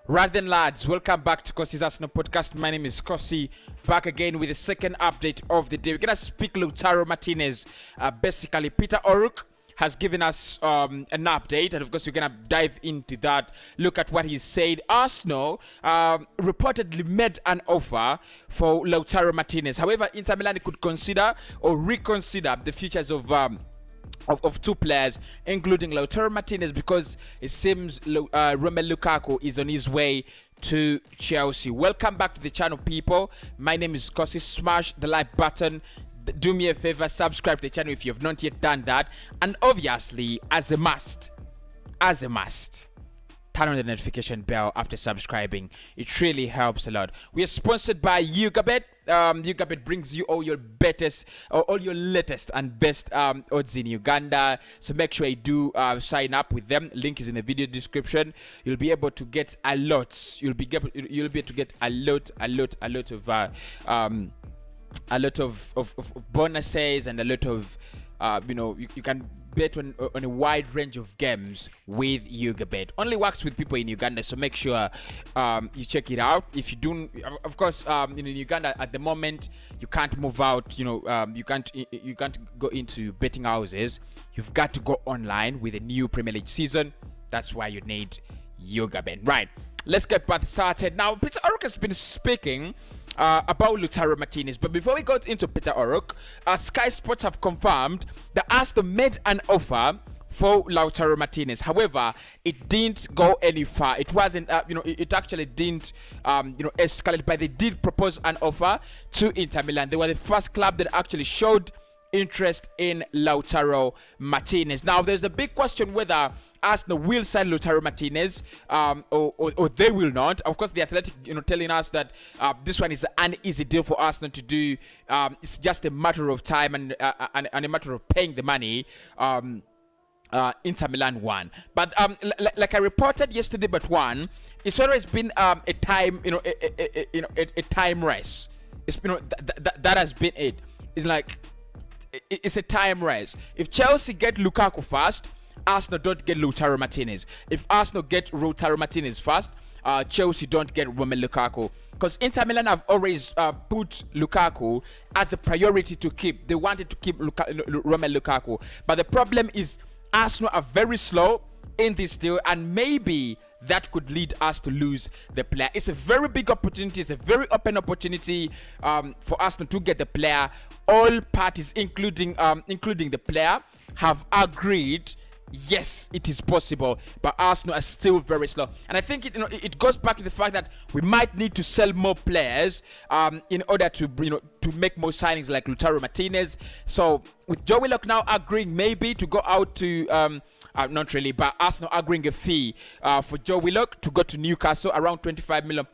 Right then, lads, welcome back to Cossy's Arsenal podcast. My name is Cossy, back again with the second update of the day. We're gonna speak Lautaro Martinez. Basically, Peter Oruk has given us an update, and of course, we're gonna dive into that. Look at what he said. Arsenal reportedly made an offer for Lautaro Martinez. However, Inter Milan could consider or reconsider the futures of two players, including Lautaro Martinez, because it seems Romelu Lukaku is on his way to Chelsea. Welcome back to the channel, people. My name is Cossy. Smash the like button. Do me a favor, subscribe to the channel if you have not yet done that. And obviously, as a must, turn on the notification bell after subscribing. It really helps a lot. We are sponsored by YouGabet. YouGabet brings you all your latest and best odds in Uganda. So make sure you do sign up with them. Link is in the video description. You'll be able to get a lot. You'll be able to get a lot of bonuses and a lot of you can bet on a wide range of games with YouGabet. Only works with people in Uganda, so make sure you check it out. If you do, of course, in Uganda at the moment you can't move out. You can't go into betting houses. You've got to go online with a new Premier League season. That's why you need YouGabet. Right. Let's get back started. Now, Peter Oruk has been speaking about Lautaro Martinez. But before we go into Peter Oruk, Sky Sports have confirmed that Arsenal made an offer for Lautaro Martinez. However, it didn't go any far. It wasn't, it actually didn't, escalate. But they did propose an offer to Inter Milan. They were the first club that actually showed interest in Lautaro Martinez. Now, there's a big question whether Arsenal will sign Lautaro Martinez or they will not. Of course, the Athletic, telling us that this one is an easy deal for Arsenal to do. It's just a matter of time and a matter of paying the money. Inter Milan won, but like I reported yesterday, but one, it's always been a time, a time race. It's that has been it. It's like it's a time race. If Chelsea get Lukaku first, Arsenal don't get Lautaro Martinez. If Arsenal get Lautaro Martinez first, Chelsea don't get Romelu Lukaku. Because Inter Milan have always put Lukaku as a priority to keep. They wanted to keep Romelu Lukaku. But the problem is Arsenal are very slow in this deal, and maybe that could lead us to lose the player. It's a very big opportunity. It's a very open opportunity for Arsenal to get the player. All parties, including the player, have agreed. Yes, it is possible, but Arsenal are still very slow, and I think it goes back to the fact that we might need to sell more players in order to to make more signings like Lautaro Martinez. So with Joe Willock now agreeing maybe to go out to not really, but Arsenal agreeing a fee for Joe Willock to go to Newcastle around £25 million.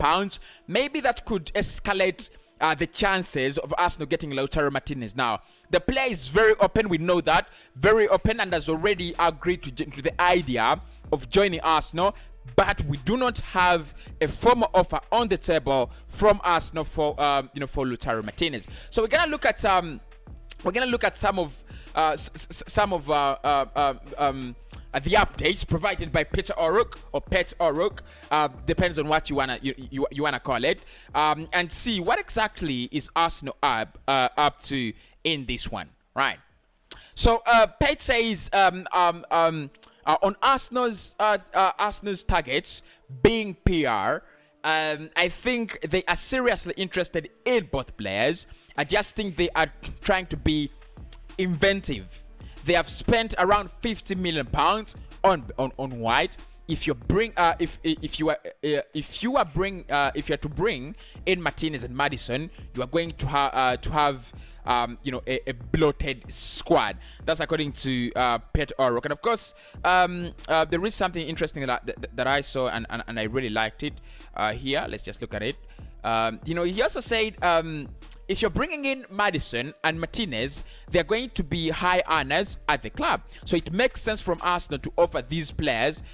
Maybe that could escalate the chances of Arsenal getting Lautaro Martinez. Now, the player is very open, we know that, very open, and has already agreed to the idea of joining Arsenal, but we do not have a formal offer on the table from Arsenal for for Lautaro Martinez. So we're gonna look at some of the updates provided by Peter Oruk or Pet Oruk, depends on what you wanna call it, and see what exactly is Arsenal up to in this one, right? So Pet says on Arsenal's targets being PR, I think they are seriously interested in both players. I just think they are trying to be inventive. They have spent around £50 million on White. If you bring if you are to bring in Martinez and Maddison, you are going to have a bloated squad. That's according to Pet Oruk. And of course, there is something interesting that I saw and I really liked it. Here, let's just look at it. He also said if you're bringing in Maddison and Martinez, they're going to be high earners at the club. So it makes sense from Arsenal to offer these players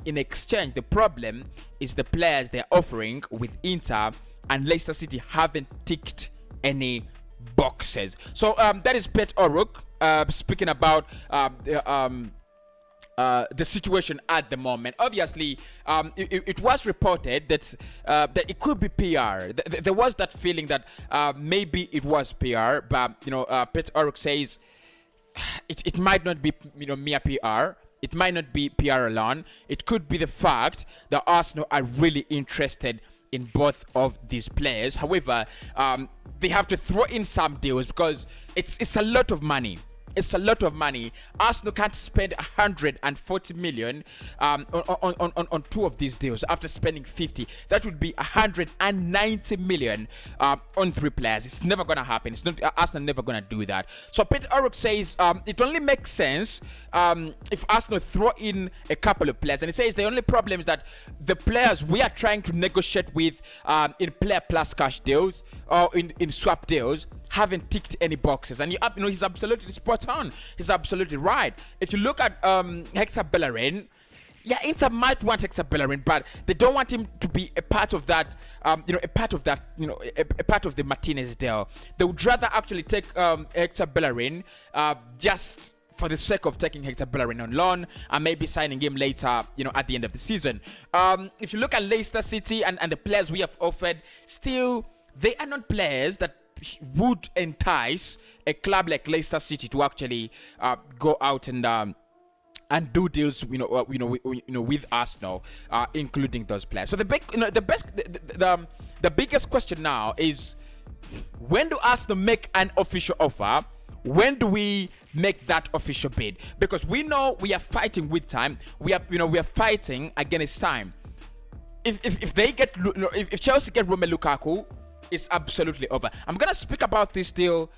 in exchange. The problem is the players they're offering with Inter and Leicester City haven't ticked any boxes. So that is Pet Oruk speaking about the situation at the moment. Obviously, it was reported that it could be PR. There was that feeling that maybe it was PR, but Pet Oruk says it might not be mere PR. It might not be PR alone. It could be the fact that Arsenal are really interested in both of these players. However, they have to throw in some deals because it's a lot of money. It's a lot of money. Arsenal can't spend 140 million on two of these deals after spending 50. That would be 190 million on three players. It's never gonna happen. It's not Arsenal never gonna do that. So Peter Oruk says it only makes sense if Arsenal throw in a couple of players. And he says the only problem is that the players we are trying to negotiate with in player plus cash deals or in swap deals haven't ticked any boxes. And he's absolutely spot on. He's absolutely right. If you look at Hector Bellerin, yeah, Inter might want Hector Bellerin, but they don't want him to be a part of that, a part of the Martinez deal. They would rather actually take Hector Bellerin just for the sake of taking Hector Bellerin on loan and maybe signing him later, at the end of the season. If you look at Leicester City and the players we have offered, still, they are not players that would entice a club like Leicester City to actually go out and do deals, with Arsenal, including those players. So the biggest question now is, when do Arsenal make an official offer? When do we make that official bid? Because we know we are fighting with time. We are fighting against time. If they get, if Chelsea get Romelu Lukaku, it's absolutely over. I'm gonna speak about this deal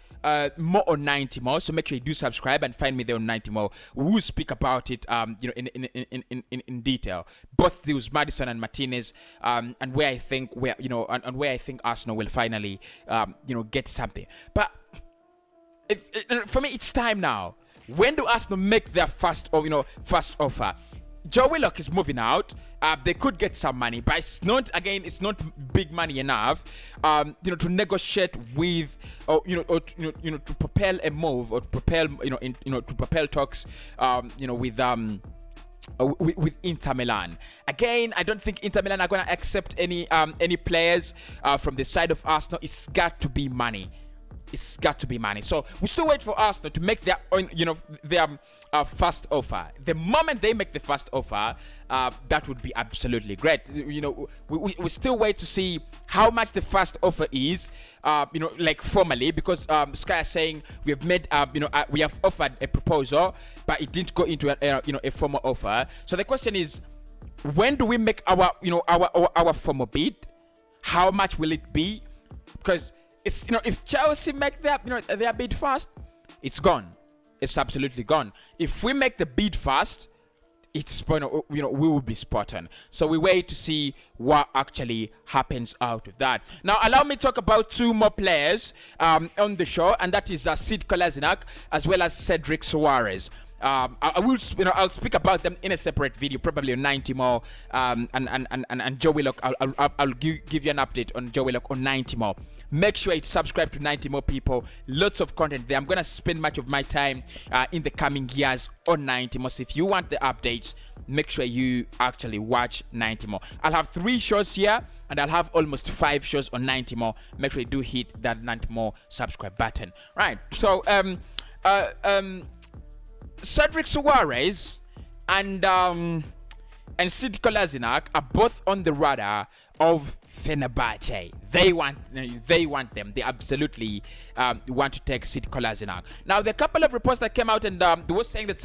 more on 90 more, so make sure you do subscribe and find me there on 90 more. We will speak about it in detail, both deals, Maddison and Martinez, and where I think Arsenal will finally get something. But for me, it's time now. When do Arsenal make their first offer? Joe Willock is moving out. They could get some money, but it's not big money enough, to negotiate with, to propel a move or to propel talks, with Inter Milan. Again, I don't think Inter Milan are gonna accept any players from the side of Arsenal. It's got to be money. It's got to be money. So we still wait for Arsenal to make their own, their first offer. The moment they make the first offer, that would be absolutely great. We still wait to see how much the first offer is, like formally, because Sky is saying we have made, we have offered a proposal, but it didn't go into a formal offer. So the question is, when do we make our formal bid? How much will it be? Because it's, if Chelsea make their bid first, it's gone. It's absolutely gone. If we make the bid first, it's we will be spot on. So we wait to see what actually happens out of that. Now, allow me to talk about two more players on the show, and that is Sid Kolasinac as well as Cedric Soares. I'll speak about them in a separate video, probably on 90 more, and Joe Willock. I'll give you an update on Joe Willock on 90 more. Make sure you subscribe to 90 more, people. Lots of content there. I'm gonna spend much of my time in the coming years on 90 more. So if you want the updates, make sure you actually watch 90 more. I'll have 3 shows here, and I'll have almost 5 shows on 90 more. Make sure you do hit that 90 more subscribe button. Right. So Cedric Soares and Sid Kolasinac are both on the radar of Fenerbahce. They want them. They absolutely want to take Sid Kolasinac. Now, there are a couple of reports that came out, and they were saying that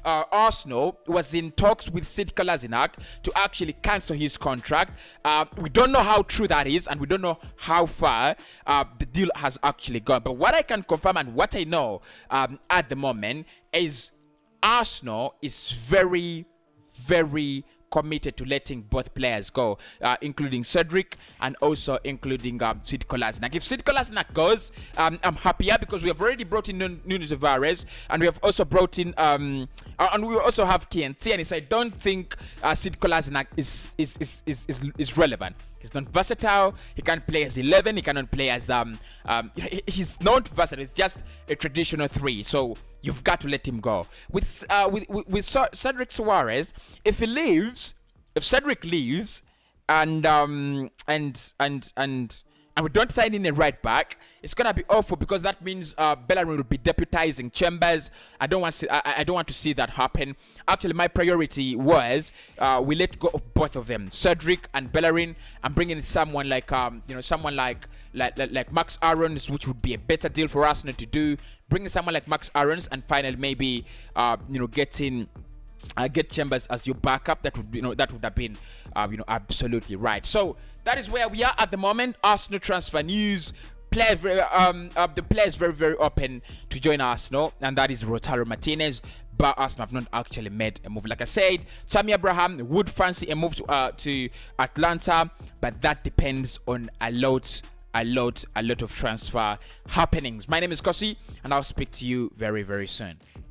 Arsenal was in talks with Sid Kolasinac to actually cancel his contract. We don't know how true that is, and we don't know how far the deal has actually gone. But what I can confirm and what I know at the moment is Arsenal is very, very committed to letting both players go, including Cedric and also including Sid Kolasinac. If Sid Kolasinac goes, I'm happier because we have already brought in Nunes Tavares, and we have also brought in and we also have Kian Tierney. So I don't think Sid Kolasinac is relevant. He's not versatile. He can't play as 11. He cannot play as he's not versatile. It's just a traditional 3. So you've got to let him go. With Cedric Suarez, if Cedric leaves, and we don't sign in a right back, it's gonna be awful, because that means Bellerin will be deputizing Chambers. I don't want to see that happen. Actually, my priority was we let go of both of them, Cedric and Bellerin. I'm bringing in someone like someone like Max Aarons, which would be a better deal for Arsenal to do. Bringing someone like Max Aarons, and finally maybe get Chambers as your backup. That would have been absolutely right. So that is where we are at the moment. Arsenal transfer news. The player is very, very open to join Arsenal, and that is Lautaro Martinez. But Arsenal have not actually made a move. Like I said, Tammy Abraham would fancy a move to Atlanta, but that depends on a lot of transfer happenings. My name is Cossy, and I'll speak to you very, very soon.